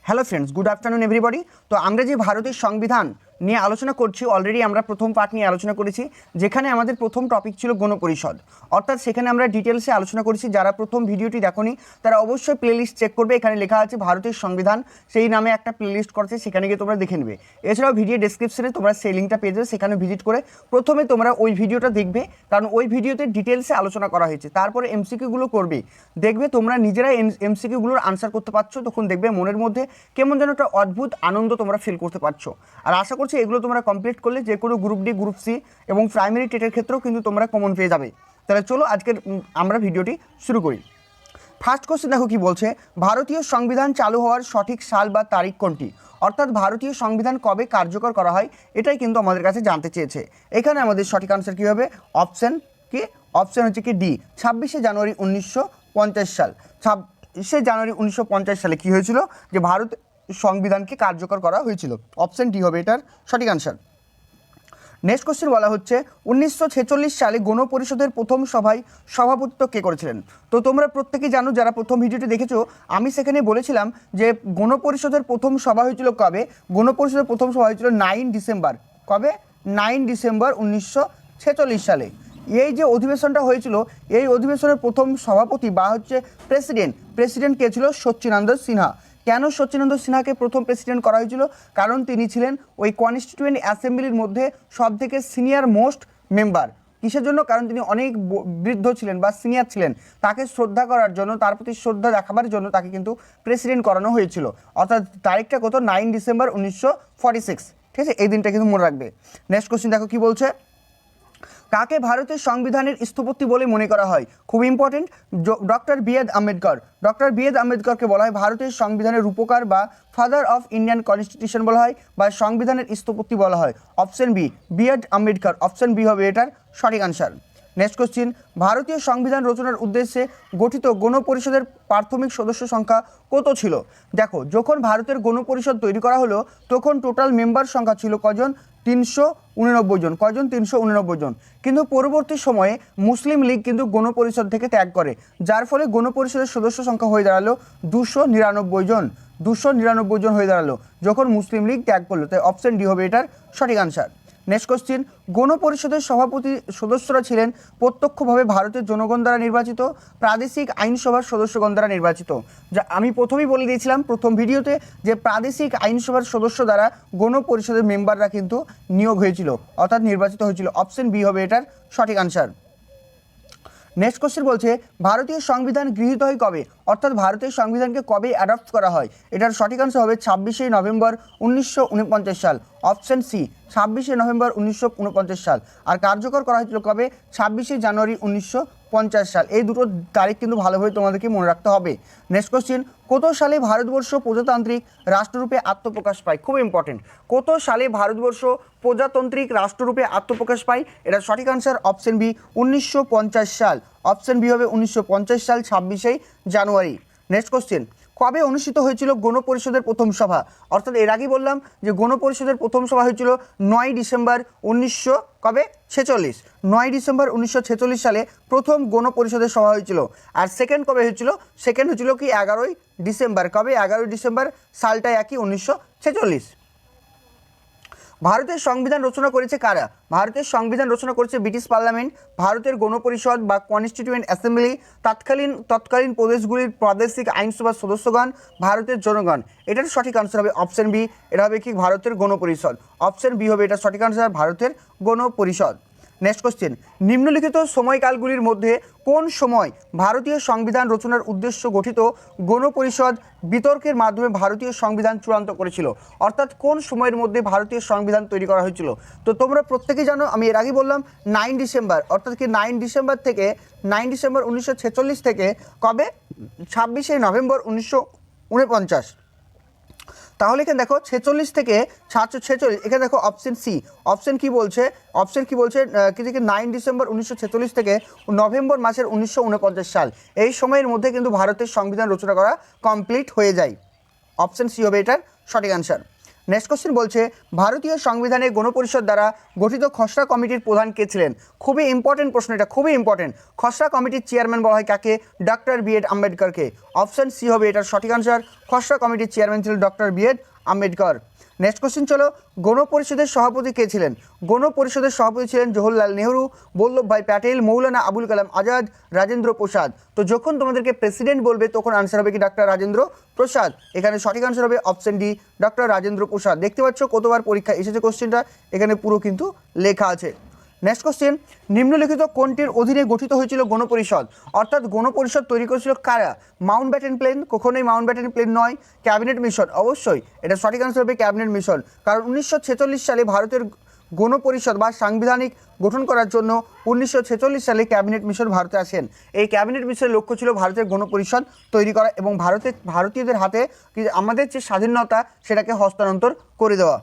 Hello friends, good afternoon everybody. তো আমরা যে ভারতের সংবিধান নিয়ে আলোচনা করছি, অলরেডি আমরা প্রথম পার্ট নিয়ে আলোচনা করেছি, যেখানে আমাদের প্রথম টপিক ছিল গণপরিষদ। অর্থাৎ সেখানে আমরা ডিটেলসে আলোচনা করেছি। যারা প্রথম ভিডিওটি দেখোনি তারা অবশ্যই প্লেলিস্ট চেক করবে, এখানে লেখা আছে ভারতের সংবিধান, সেই নামে একটা প্লেলিস্ট করেছে, সেখানে গিয়ে তোমরা দেখে নেবে। এছাড়াও ভিডিও ডেসক্রিপশনে তোমরা সেই লিঙ্কটা পেয়ে যাবে, সেখানে ভিজিট করে প্রথমে তোমরা ওই ভিডিওটা দেখবে, কারণ ওই ভিডিওতে ডিটেলসে আলোচনা করা হয়েছে। তারপরে এমসিকিউগুলো করবে, দেখবে তোমরা নিজেরাই এমসিকিউগুলোর আনসার করতে পারছো, তখন দেখবে মনের মধ্যে কেমন যেন একটা অদ্ভুত আনন্দ তোমরা ফিল করতে পারছো। আর আশা করছি এগুলো তোমরা কমপ্লিট করলে যে কোনো গ্রুপ ডি, গ্রুপ সি এবং প্রাইমারি টেটের ক্ষেত্রেও কিন্তু তোমরা কমন পেয়ে যাবে। তাহলে চলো আজকের আমরা ভিডিওটি শুরু করি। ফার্স্ট কোশ্চেন দেখো কি বলছে, ভারতীয় সংবিধান চালু হওয়ার সঠিক সাল বা তারিখ কোনটি? অর্থাৎ ভারতীয় সংবিধান কবে কার্যকর করা হয়, এটাই কিন্তু আমাদের কাছে জানতে চেয়েছে। এখানে আমাদের সঠিক আনসার কী হবে? অপশান কি? অপশান হচ্ছে কি ডি, 26শে জানুয়ারি 1950 সাল। 26শে জানুয়ারি 1950 সালে কী হয়েছিল? যে ভারত সংবিধানকে কার্যকর করা হয়েছিল। অপশান ডি হবে এটার সঠিক আনসার। নেক্সট কোশ্চেন বলা হচ্ছে 1946 সালে গণপরিষদের প্রথম সভায় সভাপতিত্ব কে করেছিলেন? তো তোমরা প্রত্যেকেই জানো, যারা প্রথম ভিডিওটি দেখেছো, আমি সেখানে বলেছিলাম যে গণপরিষদের প্রথম সভা হয়েছিল কবে? গণপরিষদের প্রথম সভা হয়েছিল 9 ডিসেম্বর। কবে? 9 ডিসেম্বর 1946 সালে। এই যে অধিবেশনটা হয়েছিল, এই অধিবেশনের প্রথম সভাপতি বা হচ্ছে প্রেসিডেন্ট কে ছিল? সচ্চিদানন্দ সিনহা। কেন সচ্চিদানন্দ সিনহাকে প্রথম প্রেসিডেন্ট করা হয়েছিল? কারণ তিনি ছিলেন ওই কনস্টিটিউয়েন্ট অ্যাসেম্বলির মধ্যে সবথেকে সিনিয়র মোস্ট মেম্বার। কিসের জন্য? কারণ তিনি অনেক বৃদ্ধ ছিলেন বা সিনিয়র ছিলেন, তাকে শ্রদ্ধা করার জন্য, তার প্রতি শ্রদ্ধা দেখাবার জন্য তাকে কিন্তু প্রেসিডেন্ট করানো হয়েছিল। অর্থাৎ তারিখটা কত? 9 ডিসেম্বর 1946। ঠিক আছে, এই দিনটা কিন্তু মনে রাখবে। নেক্সট কোশ্চেন দেখো কি বলছে, কাকে ভারতের সংবিধানের স্থপতি বলে মনে করা হয়? খুব important, doctor B R. Ambedkar. Doctor B R. আম্বেদকরকে বলা হয় ভারতের সংবিধানের রূপকার বা ফাদার অফ ইন্ডিয়ান কনস্টিটিউশন বলা হয়, বা সংবিধানের স্থপতি বলা হয়। Option B, B R. Ambedkar. Option B হবে এটার সঠিক আনসার। নেক্সট কোশ্চিন, ভারতীয় সংবিধান রচনার উদ্দেশ্যে গঠিত গণপরিষদের প্রাথমিক সদস্য সংখ্যা কত ছিল? দেখো, যখন ভারতের গণপরিষদ তৈরি করা হলো তখন টোটাল মেম্বার সংখ্যা ছিল কজন? 389 জন। কজন? 389 জন। কিন্তু পরবর্তী সময়ে মুসলিম লীগ কিন্তু গণপরিষদ থেকে ত্যাগ করে, যার ফলে গণপরিষদের সদস্য সংখ্যা হয়ে দাঁড়ালো 299 জন। 299 জন হয়ে দাঁড়ালো যখন মুসলিম লীগ ত্যাগ করলো। তাই অপশন ডি হবে এটার সঠিক আনসার। নেক্সট কোশ্চিন, গণপরিষদের সভাপতি সদস্যরা ছিলেন প্রত্যক্ষভাবে ভারতের জনগণ দ্বারা নির্বাচিত, প্রাদেশিক আইনসভার সদস্যগণ দ্বারা নির্বাচিত। যা আমি প্রথমেই বলে দিয়েছিলাম প্রথম ভিডিওতে, যে প্রাদেশিক আইনসভার সদস্য দ্বারা গণপরিষদের মেম্বাররা কিন্তু নিয়োগ হয়েছিল, অর্থাৎ নির্বাচিত হয়েছিল। অপশন বি হবে এটার সঠিক আনসার। নেক্সট কোশ্চেন বলছে ভারতীয় সংবিধান গৃহীত হয় কবে? অর্থাৎ ভারতের সংবিধানকে কবে অ্যাডপ্ট করা হয়? এটার সঠিক আনসার হবে 26শে নভেম্বর 1949 সাল। অপশন সি, 26শে নভেম্বর 1949 সাল। আর কার্যকর করা হয়েছিল কবে? 26শে জানুয়ারি 1950 সাল। এই দুটো তারিখ কিন্তু ভালোভাবে তোমাদেরকে মনে রাখতে হবে। নেক্সট কোশ্চেন, কত সালে ভারতবর্ষ প্রজাতান্ত্রিক রাষ্ট্ররূপে আত্মপ্রকাশ পায়? খুব ইম্পর্টেন্ট, কত সালে ভারতবর্ষ প্রজাতান্ত্রিক রাষ্ট্ররূপে আত্মপ্রকাশ পায়? এটা সঠিক আনসার অপশন বি, 1950 সাল। অপশন বি হবে 1950 সাল, 26শে জানুয়ারি। নেক্সট কোশ্চেন, কবে অনুষ্ঠিত হয়েছিল গণপরিষদের প্রথম সভা? অর্থাৎ এর আগেই বললাম যে গণপরিষদের প্রথম সভা হয়েছিল 9 ডিসেম্বর 1946। 9 ডিসেম্বর 1946 সালে প্রথম গণপরিষদের সভা হয়েছিল। আর সেকেন্ড কবে হয়েছিল? সেকেন্ড হয়েছিল কি 11ই ডিসেম্বর। কবে? 11ই ডিসেম্বর, সালটা একই, 1946। ভারতের সংবিধান রচনা করেছে কারা? ভারতের সংবিধান রচনা করেছে ব্রিটিশ পার্লামেন্ট, ভারতের গণপরিষদ বা কনস্টিটিউয়েন্ট অ্যাসেম্বলি, তৎকালীন প্রদেশগুলির প্রাদেশিক আইনসভার সদস্যগণ, ভারতের জনগণ। এটার সঠিক আনসার হবে অপশন বি, এটা হবে কি ভারতের গণপরিষদ। অপশন বি হবে এটা সঠিক আনসার, ভারতের গণপরিষদ। নেক্সট কোশ্চেন, নিম্নলিখিত সময়কালগুলির মধ্যে কোন সময় ভারতীয় সংবিধান রচনার উদ্দেশ্য গঠিত গণপরিষদ বিতর্কের মাধ্যমে ভারতীয় সংবিধান চূড়ান্ত করেছিল? অর্থাৎ কোন সময়ের মধ্যে ভারতীয় সংবিধান তৈরি করা হয়েছিল? তো তোমরা প্রত্যেকেই জানো, আমি এর আগে বললাম 9 ডিসেম্বর। অর্থাৎ কি 9 ডিসেম্বর 1946 থেকে কবে? 26শে নভেম্বর 1949। তাহলে এখানে দেখো 46 থেকে 746, এখানে দেখো অপশন সি। অপশন কি বলছে? কি থেকে 9 ডিসেম্বর 1946 থেকে নভেম্বর মাসের 1949 সাল, এই সময়ের মধ্যে কিন্তু ভারতের সংবিধান রচনা করা কমপ্লিট হয়ে যায়। অপশন সি হবে এটার সঠিক আনসার। নেক্সট কোশ্চেন বলছে ভারতীয় সংবিধানে গণপরিষদ দ্বারা গঠিত খসড়া কমিটির প্রধান কে ছিলেন? খুবই ইম্পর্টেন্ট প্রশ্ন, এটা খুবই ইম্পর্টেন্ট। খসড়া কমিটির চেয়ারম্যান বলা হয় কাকে? ডক্টর বি এড আম্বেদকরকে। অপশন সি হবে এটার সঠিক আনসার। খসড়া কমিটির চেয়ারম্যান ছিলেন doctor B R Ambedkar. Next question চলো, গণপরিষদের সভাপতি কে ছিলেন? গণপরিষদের সভাপতি ছিলেন জওহরলাল নেহরু, বল্লভভাই প্যাটেল, মৌলানা আবুল কালাম আজাদ, রাজেন্দ্র প্রসাদ। তো যখন তোমাদেরকে প্রেসিডেন্ট বলবে তখন আনসার হবে কি? ডক্টর রাজেন্দ্র প্রসাদ। এখানে সঠিক আনসার হবে option D, doctor Rajendra Prasad. দেখতে পাচ্ছ কতবার পরীক্ষা এসেছে কোশ্চেনটা, এখানে পুরো কিন্তু লেখা আছে। নেক্সট কোশ্চেন, নিম্নলিখিত কোনটির অধীনে গঠিত হয়েছিল গণপরিষদ? অর্থাৎ গণপরিষদ তৈরি করেছিল কারা? Mountbatten plan? কখনোই মাউন্ট ব্যাটেন প্লেন নয়। Cabinet mission? অবশ্যই এটা সঠিক আনসার হবে ক্যাবিনেট মিশন। কারণ 1946 সালে ভারতের গণপরিষদ বা সাংবিধানিক গঠন করার জন্য 1946 সালে ক্যাবিনেট মিশন ভারতে আসেন। এই ক্যাবিনেট মিশনের লক্ষ্য ছিল ভারতের গণপরিষদ তৈরি করা এবং ভারতীয়দের হাতে আমাদের যে স্বাধীনতা সেটাকে হস্তান্তর করে দেওয়া।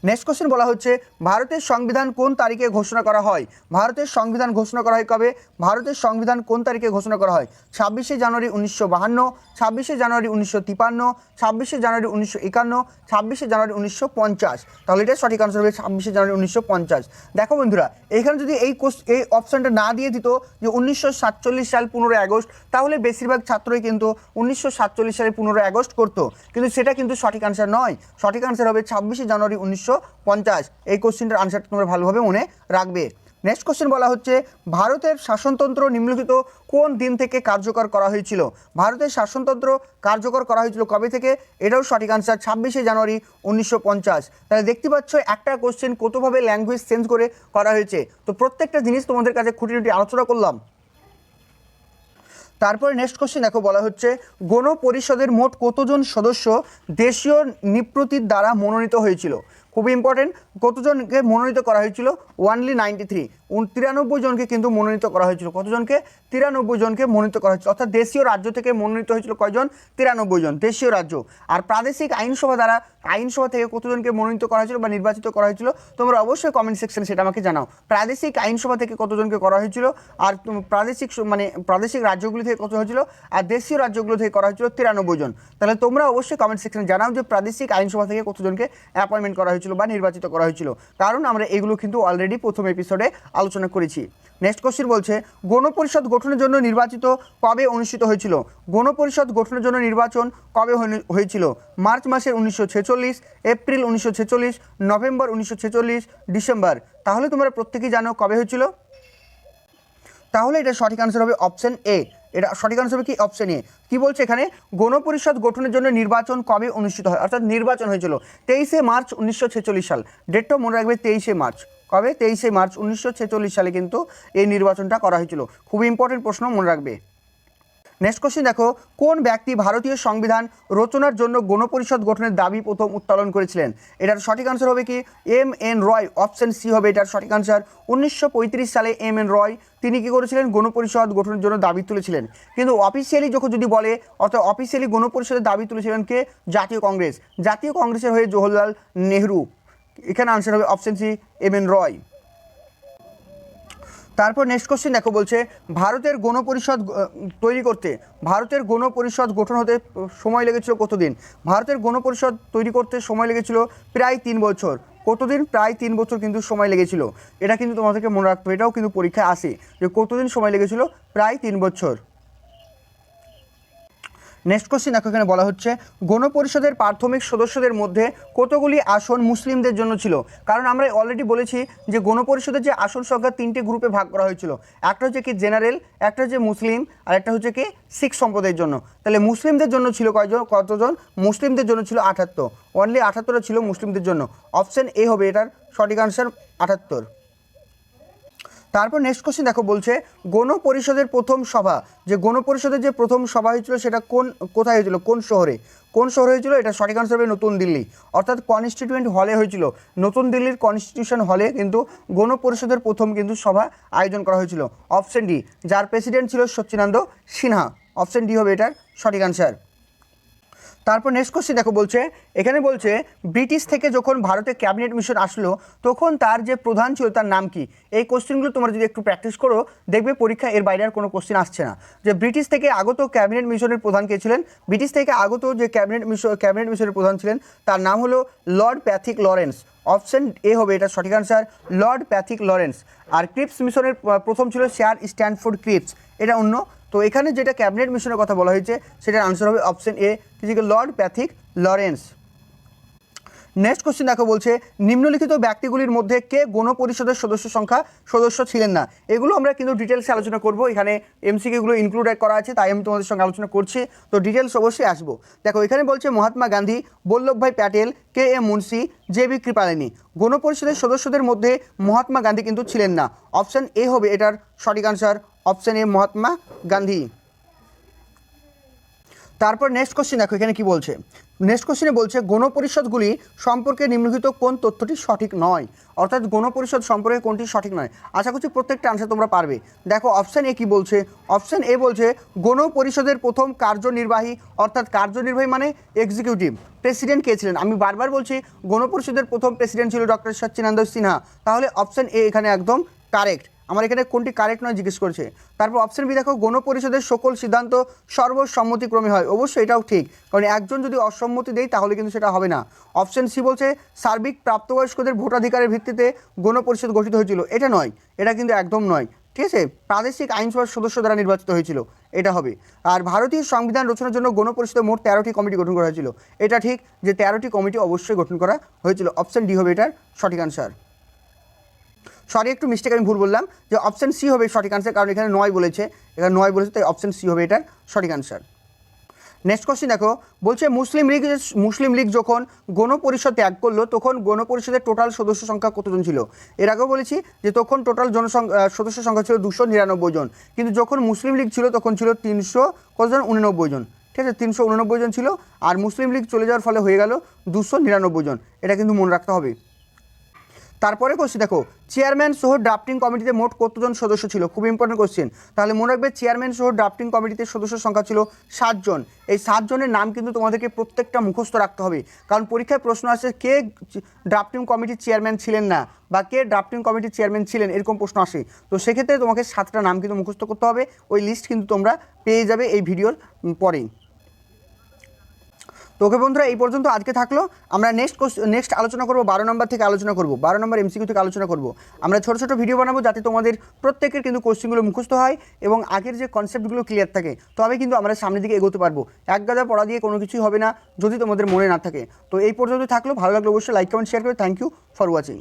নেক্সট কোশ্চেন বলা হচ্ছে ভারতের সংবিধান কোন তারিখে ঘোষণা করা হয়? ভারতের সংবিধান ঘোষণা করা হয় কবে? ভারতের সংবিধান কোন তারিখে ঘোষণা করা হয়? 26শে জানুয়ারি 1952, 26শে জানুয়ারি 1953, 26শে জানুয়ারি 1951, 26শে জানুয়ারি 1950। তাহলে এটা সঠিক আনসার হবে 26শে জানুয়ারি 1950। দেখো বন্ধুরা, এইখানে যদি এই অপশানটা না দিয়ে দিত যে 1947 সাল 15 আগস্ট, তাহলে বেশিরভাগ ছাত্রই কিন্তু 1947 সালে 15 আগস্ট করতো, কিন্তু সেটা কিন্তু সঠিক আনসার নয়। সঠিক আনসার হবে 26শে জানুয়ারি 1950। এই কোশ্চেনটার আনসারটা তোমরা ভালোভাবে মনে রাখবে। নেক্সট কোশ্চেন বলা হচ্ছে ভারতের শাসনতন্ত্র নিম্নলিখিত কোন দিন থেকে কার্যকর করা হয়েছিল? ভারতের শাসনতন্ত্র কার্যকর করা হয়েছিল কবে থেকে? এটাও সঠিক আনসার 26শে জানুয়ারি 1950। তাহলে দেখতে পাচ্ছ একটা কোশ্চেন কতভাবে ল্যাঙ্গুয়েজ চেঞ্জ করে করা হয়েছে। তো প্রত্যেকটা জিনিস তোমাদের কাছে খুঁটিনাটি আলোচনা করলাম। তারপরে নেক্সট কোশ্চেন দেখো, বলা হচ্ছে গণপরিষদের মোট কতজন সদস্য দেশীয় নৃপতির দ্বারা মনোনীত হয়েছিল? খুবই ইম্পর্টেন্ট, কতজনকে মনোনীত করা হয়েছিল? ওনলি 93, 93 জনকে কিন্তু মনোনীত করা হয়েছিল। কতজনকে? 93 জনকে মনোনীত করা হয়েছিল। অর্থাৎ দেশীয় রাজ্য থেকে মনোনীত হয়েছিল কয়জন? 93 জন দেশীয় রাজ্য। আর প্রাদেশিক আইনসভা দ্বারা আইনসভা থেকে কতজনকে মনোনীত করা হয়েছিল বা নির্বাচিত করা হয়েছিল? তোমরা অবশ্যই কমেন্ট সেকশনে সেটা আমাকে জানাও। প্রাদেশিক আইনসভা থেকে কতজনকে করা হয়েছিল, আর প্রাদেশিক রাজ্যগুলি থেকে কত হয়েছিল, আর দেশীয় রাজ্যগুলো থেকে করা হয়েছিল 93 জন। তাহলে তোমরা অবশ্যই কমেন্ট সেকশনে জানাও যে প্রাদেশিক আইনসভা থেকে কতজনকে অ্যাপয়েন্টমেন্ট করা হয়েছিল বা নির্বাচিত করা হয়েছিল, কারণ আমরা এগুলো কিন্তু অলরেডি প্রথম এপিসোডে আলোচনা করেছি। নেক্সট কোশ্চেন বলছে গণপরিষদ গঠনের জন্য নির্বাচিত কবে অনুষ্ঠিত হয়েছিল? গণপরিষদ গঠনের জন্য নির্বাচন কবে হয়েছিল? মার্চ মাসের 1946, এপ্রিল 1946, নভেম্বর 1946, ডিসেম্বর। তাহলে তোমরা প্রত্যেকেই জানো কবে হয়েছিল। তাহলে এটা সঠিক আনসার হবে অপশন এ। এটা সঠিক আনসার হবে কি? Option A. কি বলছে এখানে? গণপরিষদ গঠনের জন্য নির্বাচন কবে অনুষ্ঠিত হয়? অর্থাৎ নির্বাচন হয়েছিল 23শে মার্চ 1946 সাল। ডেটটা মনে রাখবে, 23শে মার্চ। কবে? 23শে মার্চ 1946 সালে কিন্তু এই নির্বাচনটা করা হয়েছিল। খুবই ইম্পর্টেন্ট প্রশ্ন, মনে রাখবে। নেক্সট কোশ্চেন দেখো, কোন ব্যক্তি ভারতীয় সংবিধান রচনার জন্য গণপরিষদ গঠনের দাবি প্রথম উত্তোলন করেছিলেন? এটার সঠিক আনসার হবে কি? এম.এন. রয়। অপশন সি হবে এটার সঠিক আনসার। 1935 সালে এম.এন. রয় তিনি কী করেছিলেন? গণপরিষদ গঠনের জন্য দাবি তুলেছিলেন। কিন্তু অফিসিয়ালি যদি বলে, অর্থাৎ অফিসিয়ালি গণপরিষদের দাবি তুলেছিলেন কে? জাতীয় কংগ্রেস। জাতীয় কংগ্রেসের হয়ে জওহরলাল নেহরু। এখানে আনসার হবে অপশন সি, এম.এন. রয়। তারপর নেক্সট কোশ্চেন দেখো, বলছে ভারতের গণপরিষদ গঠন হতে সময় লেগেছিল কতদিন? ভারতের গণপরিষদ তৈরি করতে সময় লেগেছিল প্রায় 3 বছর। কতদিন? প্রায় 3 বছর কিন্তু সময় লেগেছিল। এটা কিন্তু তোমাদেরকে মনে রাখতে হবে, এটাও কিন্তু পরীক্ষায় আসে যে কতদিন সময় লেগেছিল। প্রায় 3 বছর। নেক্সট কোশ্চেন দেখো, এখানে বলা হচ্ছে গণপরিষদের প্রাথমিক সদস্যদের মধ্যে কতগুলি আসন মুসলিমদের জন্য ছিল? কারণ আমরা অলরেডি বলেছি যে গণপরিষদের যে আসন সংখ্যা 3টে গ্রুপে ভাগ করা হয়েছিল। একটা হচ্ছে কি জেনারেল, একটা হচ্ছে মুসলিম, আর একটা হচ্ছে কি শিখ সম্প্রদায়ের জন্য। তাহলে মুসলিমদের জন্য ছিল কতজন? মুসলিমদের জন্য ছিল 78। অনলি 78 ছিল মুসলিমদের জন্য। অপশন এ হবে এটার সঠিক আনসার, 78। তারপর নেক্সট কোশ্চেন দেখো, বলছে গণপরিষদের প্রথম সভা, যে গণপরিষদের যে প্রথম সভা হয়েছিল সেটা কোথায় হয়েছিল? কোন শহরে হয়েছিল? এটা সঠিক আনসার হবে নতুন দিল্লি। অর্থাৎ কনস্টিটিউয়েন্ট হলে হয়েছিল। নতুন দিল্লির কনস্টিটিউশন হলে কিন্তু গণপরিষদের প্রথম কিন্তু সভা আয়োজন করা হয়েছিল। অপশন ডি, যার প্রেসিডেন্ট ছিল সচ্চিদানন্দ সিনহা। অপশন ডি হবে এটার সঠিক আনসার। তারপর নেক্সট কোশ্চেন দেখো বলছে, এখানে বলছে ব্রিটিশ থেকে যখন ভারতে ক্যাবিনেট মিশন আসলো তখন তার যে প্রধান ছিল তার নাম কি। এই কোশ্চেনগুলো তোমরা যদি একটু প্র্যাকটিস করো দেখবে পরীক্ষা এর বাইরে আর কোনো কোশ্চেন আসছে না। যে ব্রিটিশ থেকে আগত ক্যাবিনেট মিশনের প্রধান কে ছিলেন, ব্রিটিশ থেকে আগত যে ক্যাবিনেট মিশনের প্রধান ছিলেন তার নাম হলো Lord Pethick Lawrence. Option A হবে এটা সঠিক আনসার, লর্ড প্যাথিক লরেন্স। আর ক্রিপস মিশনের প্রথম ছিল স্যার স্ট্যানফোর্ড ক্রিপস, এটা অন্য। তো এখানে যেটা ক্যাবিনেট মিশনের কথা বলা হয়েছে সেটার আনসার হবে option A, Lord Pethick Lawrence. Next question দেখো বলছে, নিম্নলিখিত ব্যক্তিগুলির মধ্যে কে গণপরিষদের সদস্য ছিলেন না। এগুলো আমরা কিন্তু ডিটেলসে আলোচনা করব, এখানে এমসিকিউগুলো ইনক্লুড করা আছে তাই আমি তোমাদের সঙ্গে আলোচনা করছি, তো ডিটেলস অবশ্যই আসবো। দেখো এখানে বলছে Mahatma Gandhi, Vallabhbhai Patel, K M Munshi, J B Kripalani. গণপরিষদের সদস্যদের মধ্যে মহাত্মা গান্ধী কিন্তু ছিলেন না। অপশন এ হবে এটার সঠিক answer, option A Mahatma Gandhi. তারপর নেক্সট কোশ্চেন দেখো এখানে কি বলছে, নেক্সট কোশ্চেনে বলছে গণপরিষদগুলি সম্পর্কে নিম্নলিখিত কোন তথ্যটি সঠিক নয়। অর্থাৎ গণপরিষদ সম্পর্কে কোনটি সঠিক নয়। আশা করছি প্রত্যেকটা আনসার তোমরা পারবে। দেখো অপশান এ কি বলছে, অপশান এ বলছে গণপরিষদের প্রথম কার্যনির্বাহী, অর্থাৎ কার্যনির্বাহী মানে এক্সিকিউটিভ প্রেসিডেন্ট কে ছিলেন। আমি বারবার বলছি গণপরিষদের প্রথম প্রেসিডেন্ট ছিল ডক্টর সচ্চিদানন্দ সিনহা, তাহলে অপশান এ এখানে একদম কারেক্ট। আমার এখানে কোনটি কারেক্ট নয় জিজ্ঞেস করছে। তারপর অপশন বি দেখো গণপরিষদের সকল সিদ্ধান্ত সর্বসম্মতিক্রমে হয়। অবশ্যই এটাও ঠিক, কারণ একজন যদি অসম্মতি দেয় তাহলে কিন্তু সেটা হবে না। অপশন সি বলছে সার্বিক প্রাপ্তবয়স্কদের ভোটাধিকারের ভিত্তিতে গণপরিষদ গঠিত হয়েছিল, এটা নয়, এটা কিন্তু একদম নয়। ঠিক আছে, প্রাদেশিক আইনসভার সদস্য দ্বারা নির্বাচিত হয়েছিল, এটা হবে। আর ভারতীয় সংবিধান রচনার জন্য গণপরিষদে মোট 13টি কমিটি গঠন করা হয়েছিল, এটা ঠিক যে 13টি কমিটি অবশ্যই গঠন করা হয়েছিল। অপশন ডি হবে এটার সঠিক আনসার। সরি একটু মিস্টেক আমি ভুল বললাম, যে অপশন সি হবে সঠিক আনসার, কারণ এখানে 9 বলেছে, এখানে 9 বলেছে, তাই অপশন সি হবে এটার সঠিক আনসার। নেক্সট কোশ্চেন দেখো বলছে মুসলিম লীগ যখন গণপরিষদ ত্যাগ করলো তখন গণপরিষদের টোটাল সদস্য সংখ্যা কতজন ছিল। এর আগেও বলেছি যে তখন টোটাল সদস্য সংখ্যা ছিল 299 জন, কিন্তু যখন মুসলিম লীগ ছিল তখন ছিল 399 জন। ঠিক আছে, 389 জন ছিল, আর মুসলিম লীগ চলে যাওয়ার ফলে হয়ে গেল 299 জন, এটা কিন্তু মনে রাখতে হবে। তারপরে কোশ্চেন দেখো চেয়ারম্যান সহ ড্রাফটিং কমিটিতে মোট কতজন সদস্য ছিল, খুব ইম্পর্টেন্ট কোশ্চেন। তাহলে মনে রাখবে চেয়ারম্যান সহ ড্রাফটিং কমিটিতে সদস্য সংখ্যা ছিল 7 জন। এই 7 জনের নাম কিন্তু তোমাদেরকে প্রত্যেকটা মুখস্থ রাখতে হবে, কারণ পরীক্ষায় প্রশ্ন আসে কে ড্রাফটিং কমিটির চেয়ারম্যান ছিলেন না বা কে ড্রাফটিং কমিটির চেয়ারম্যান ছিলেন, এরকম প্রশ্ন আসে। তো সেক্ষেত্রে তোমাকে 7টা নাম কিন্তু মুখস্থ করতে হবে, ওই লিস্ট কিন্তু তোমরা পেয়ে যাবে এই ভিডিওর পরেই। তো ওকে বন্ধুরা, এই পর্যন্ত আজকে থাকলো। আমরা নেক্সট আলোচনা করব 12 নম্বর থেকে আলোচনা করব, 12 নম্বর এমসিকিউ থেকে আলোচনা করব। আমরা ছোট ছোট ভিডিও বানাবো যাতে তোমাদের প্রত্যেকের কিন্তু কোশ্চেনগুলো মুখস্থ হয় এবং আগের যে কনসেপ্টগুলো ক্লিয়ার থাকে, তবে কিন্তু আমরা সামনের দিকে এগোতে পারবো। এক গাদা পড়া দিয়ে কোনো কিছুই হবে না যদি তোমাদের মনে না থাকে। তো এই পর্যন্ত থাকলো, ভালো লাগলো অবশ্যই লাইক কমেন্ট শেয়ার করে। Thank you for watching.